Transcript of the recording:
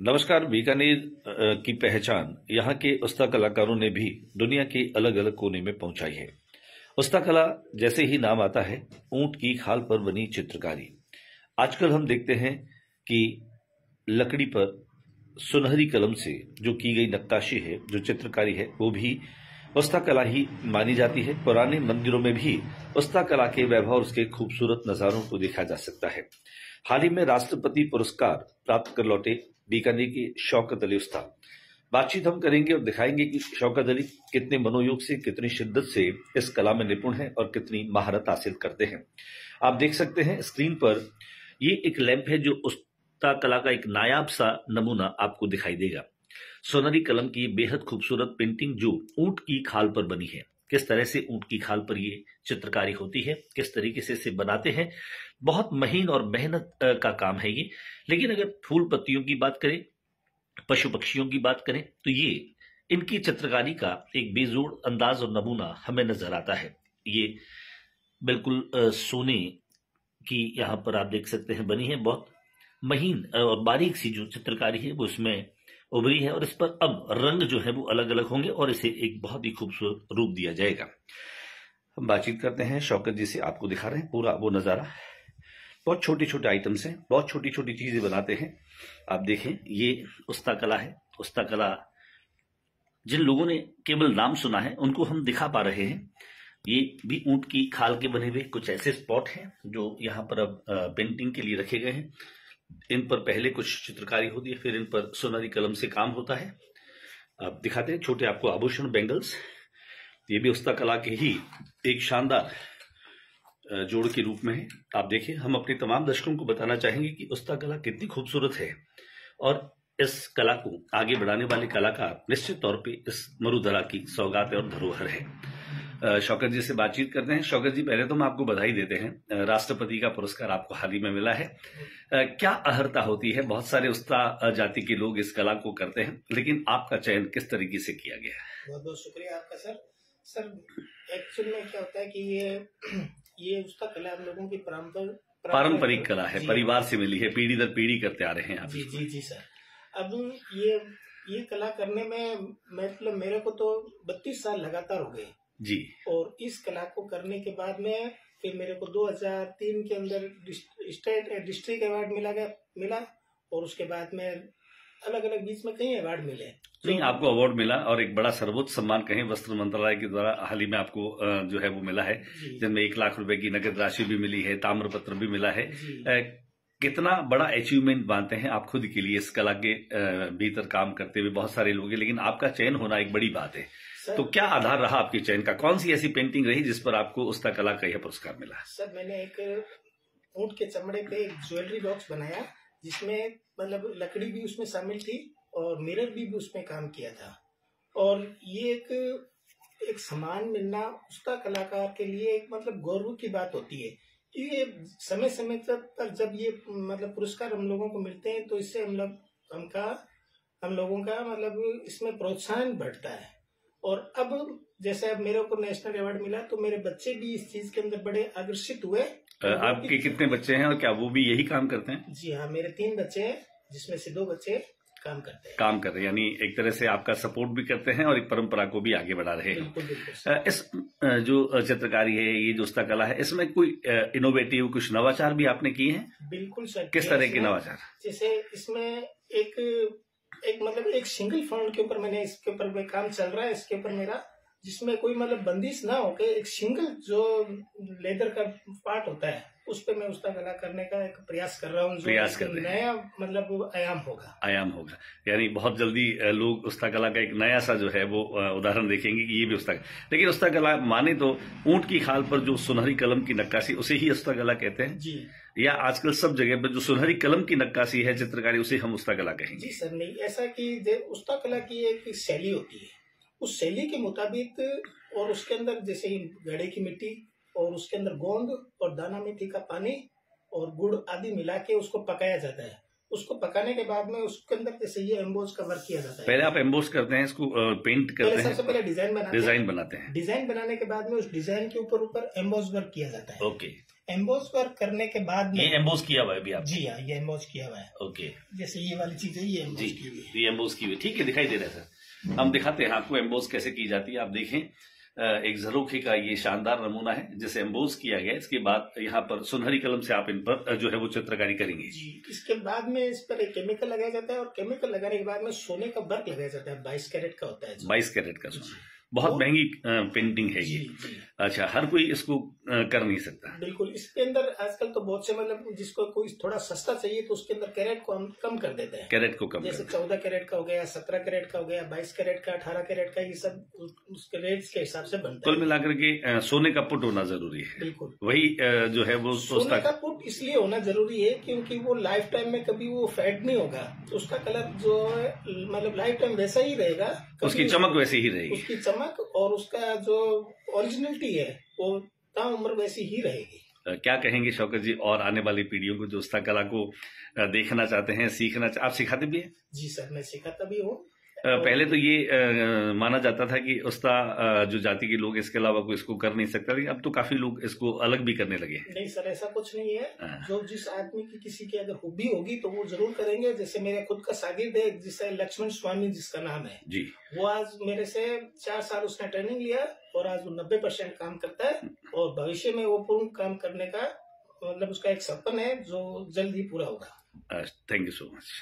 नमस्कार। बीकानेर की पहचान यहाँ के उस्ता कलाकारों ने भी दुनिया के अलग अलग कोने में पहुंचाई है। उस्ता कला जैसे ही नाम आता है, ऊंट की खाल पर बनी चित्रकारी। आजकल हम देखते हैं कि लकड़ी पर सुनहरी कलम से जो की गई नक्काशी है, जो चित्रकारी है, वो भी उस्ता कला ही मानी जाती है। पुराने मंदिरों में भी उस्ता कला के वैभव और उसके खूबसूरत नजारों को देखा जा सकता है। हाल ही में राष्ट्रपति पुरस्कार प्राप्त कर लौटे बीकानेर के शौकत अली उस्ताद। बातचीत हम करेंगे और दिखाएंगे कि शौकत अली कितने मनोयोग से, कितनी शिद्दत से इस कला में निपुण है और कितनी महारत हासिल करते हैं। आप देख सकते हैं स्क्रीन पर, ये एक लैंप है जो उस्ता कला का एक नायाब सा नमूना आपको दिखाई देगा। सोनहरी कलम की बेहद खूबसूरत पेंटिंग जो ऊंट की खाल पर बनी है। किस तरह से ऊंट की खाल पर ये चित्रकारी होती है, किस तरीके से इसे बनाते हैं, बहुत महीन और मेहनत का काम है ये। लेकिन अगर फूल पत्तियों की बात करें, पशु पक्षियों की बात करें, तो ये इनकी चित्रकारी का एक बेजोड़ अंदाज और नमूना हमें नजर आता है। ये बिल्कुल सोने की यहाँ पर आप देख सकते हैं बनी है। बहुत महीन और बारीक सी जो चित्रकारी है वो इसमें उभरी है और इस पर अब रंग जो है वो अलग अलग होंगे और इसे एक बहुत ही खूबसूरत रूप दिया जाएगा। हम बातचीत करते हैं शौकत जी से। आपको दिखा रहे हैं पूरा वो नज़ारा। बहुत छोटे छोटे आइटम्स हैं, बहुत छोटी छोटी चीजें बनाते हैं। आप देखें, ये उस्ता कला है। उस्ता कला जिन लोगों ने केवल नाम सुना है उनको हम दिखा पा रहे हैं। ये भी ऊंट की खाल के बने हुए कुछ ऐसे स्पॉट हैं जो यहाँ पर अब पेंटिंग के लिए रखे गए हैं। इन पर पहले कुछ चित्रकारी होती है, फिर इन पर सुनहरी कलम से काम होता है। आप दिखाते हैं छोटे आपको आभूषण, बैंगल्स। ये भी उस्ता कला के ही एक शानदार जोड़ के रूप में है। आप देखिए, हम अपने तमाम दर्शकों को बताना चाहेंगे कि उस्ता कला कितनी खूबसूरत है और इस कला को आगे बढ़ाने वाले कलाकार निश्चित तौर पे इस मरुधरा की सौगात और धरोहर है। शौकत जी से बातचीत करते हैं। शौकत जी, पहले तो हम आपको बधाई देते हैं, राष्ट्रपति का पुरस्कार आपको हाल ही में मिला है। क्या अहर्ता होती है, बहुत सारे उस्ता जाति के लोग इस कला को करते हैं, लेकिन आपका चयन किस तरीके से किया गया है? बहुत बहुत शुक्रिया आपका सर। एक्चुअल में क्या होता है कि ये उस्ता कला हम लोगों की पारंपरिक कला है, परिवार से मिली है, पीढ़ी दर पीढ़ी करते आ रहे हैं आप। जी सर। अब ये कला करने में मतलब मेरे को तो 32 साल लगातार हो गए जी। और इस कला को करने के बाद में फिर मेरे को 2003 के अंदर स्टेट डिस्ट्रिक्ट अवार्ड मिला और उसके बाद में अलग अलग बीच में कई अवार्ड मिले। नहीं, आपको अवार्ड मिला और एक बड़ा सर्वोच्च सम्मान कहें वस्त्र मंत्रालय के द्वारा हाल ही में आपको जो है वो मिला है, जिनमें 1 लाख रुपए की नकद राशि भी मिली है, ताम्रपत्र भी मिला है। कितना बड़ा अचीवमेंट मानते हैं आप खुद के लिए? इस कला के भीतर काम करते हुए बहुत सारे लोग हैं, लेकिन आपका चयन होना एक बड़ी बात है। तो क्या आधार रहा आपके चयन का? कौन सी ऐसी पेंटिंग रही जिस पर आपको उस्ता कला का यह पुरस्कार मिला? सर, मैंने एक ऊंट के चमड़े पे एक ज्वेलरी बॉक्स बनाया जिसमें मतलब लकड़ी भी उसमें शामिल थी और मिरर भी उसमें काम किया था। और ये एक सम्मान मिलना उस्ता कलाकार के लिए एक मतलब गौरव की बात होती है। ये समय समय पर जब ये मतलब पुरस्कार हम लोगों को मिलते हैं तो इससे हम लोगों का मतलब इसमें प्रोत्साहन बढ़ता है। और अब जैसे अब मेरे को नेशनल अवार्ड मिला तो मेरे बच्चे भी इस चीज के अंदर बड़े आकर्षित हुए। आपके कितने बच्चे हैं और क्या वो भी यही काम करते हैं? जी हाँ, मेरे 3 बच्चे हैं जिसमें से 2 बच्चे काम कर रहे हैं। यानी एक तरह से आपका सपोर्ट भी करते हैं और एक परंपरा को भी आगे बढ़ा रहे हैं। बिल्कुल। इस जो चित्रकारी है, ये जो उस्ता कला है, इसमें कोई इनोवेटिव कुछ नवाचार भी आपने किए हैं? बिल्कुल सर। किस तरह के नवाचार? जैसे इसमें एक सिंगल फाउंड के ऊपर इसके ऊपर काम चल रहा है, इसके ऊपर मेरा, जिसमें कोई मतलब बंदिश ना होके एक सिंगल जो लेदर का पार्ट होता है उस पे मैं उस्ता कला करने का एक प्रयास कर रहा हूँ। नया मतलब आयाम होगा। यानी बहुत जल्दी लोग उस्ता कला का एक नया सा जो है वो उदाहरण देखेंगे कि ये भी उस्ता। लेकिन उस्ता कला माने तो ऊंट की खाल पर जो सुनहरी कलम की नक्काशी, उसे ही उस्ता कला कहते हैं जी। या आजकल सब जगह पर जो सुनहरी कलम की नक्काशी है, चित्रकारी, उसे हम उस्ता कला कहेंगे? जी सर, नहीं, ऐसा कि उस्ता कला की एक शैली होती है, उस शैली के मुताबिक और उसके अंदर जैसे गड़े की मिट्टी और उसके अंदर गोंद और दाना मेथी का पानी और गुड़ आदि मिला के उसको पकाया जाता है। उसको पकाने के बाद में उसके अंदर जैसे ये एम्बोज का वर्क किया जाता है। पहले आप एम्बोज करते हैं, इसको पेंट करते हैं? सबसे पहले डिजाइन बनाते हैं। बनाते हैं। डिजाइन बनाने के बाद में उस डिजाइन के ऊपर एम्बोज वर्क किया जाता है। ओके। एम्बोस वर्क करने के बाद में ये एम्बोस किया हुआ है अभी आप? जी हाँ, ये एम्बोस किया हुआ है। ओके, जैसे ये वाली चीज है, ये एम्बोस जी, की हुई है। ये एम्बोस की हुई, ठीक है, दिखाई दे रहा है सर। हम दिखाते हैं आपको एम्बोस कैसे की जाती है। आप देखें, एक झरोखे का ये शानदार नमूना है जिसे एम्बोस किया गया। इसके बाद यहाँ पर सुनहरी कलम से आप इन पर जो है वो चित्रकारी करेंगे। जी, इसके बाद में इस पर एक केमिकल लगाया जाता है और केमिकल लगाने के बाद में सोने का वर्क लगाया जाता है, 22 कैरेट का होता है। 22 कैरेट का सोना, बहुत महंगी पेंटिंग है ये। जी। अच्छा, हर कोई इसको कर नहीं सकता। बिल्कुल, इसके अंदर आजकल तो बहुत से मतलब जिसको कोई थोड़ा सस्ता चाहिए तो उसके अंदर कैरेट को हम कम कर देते हैं। कैरेट को कम जैसे कर, 14 कैरेट का हो गया, 17 कैरेट का हो गया, 22 कैरेट का, 18 कैरेट का, ये सब उसके रेट्स के हिसाब से बनता कुल है। मिलाकर के सोने का पुट होना जरूरी है। बिल्कुल, वही जो है वो सोने का पुट इसलिए होना जरूरी है क्योंकि वो लाइफ टाइम में कभी वो फेड नहीं होगा, तो उसका कलर जो है मतलब लाइफ टाइम वैसा ही रहेगा, उसकी चमक वैसी ही रहेगी। उसकी चमक और उसका जो ओरिजिनलिटी है वो ताउम्र वैसी ही रहेगी। क्या कहेंगे शौकत जी और आने वाली पीढ़ियों को जो उस्ता कला को देखना चाहते हैं, सीखना आप सिखाते भी हैं? जी सर, मैं सिखाता भी हूँ। पहले तो ये माना जाता था कि उस्ता जो जाति के लोग इसके अलावा कोई इसको कर नहीं सकता, लेकिन अब तो काफी लोग इसको अलग भी करने लगे हैं। नहीं सर, ऐसा कुछ नहीं है। जो जिस आदमी की किसी की अगर हॉबी होगी तो वो जरूर करेंगे। जैसे मेरे खुद का शागिर्द है जिससे लक्ष्मण स्वामी जिसका नाम है जी, वो आज मेरे से 4 साल उसने ट्रेनिंग लिया और आज वो 90% काम करता है और भविष्य में वो पूर्ण काम करने का मतलब उसका एक सपन है जो जल्द ही पूरा होगा। Thank you so much.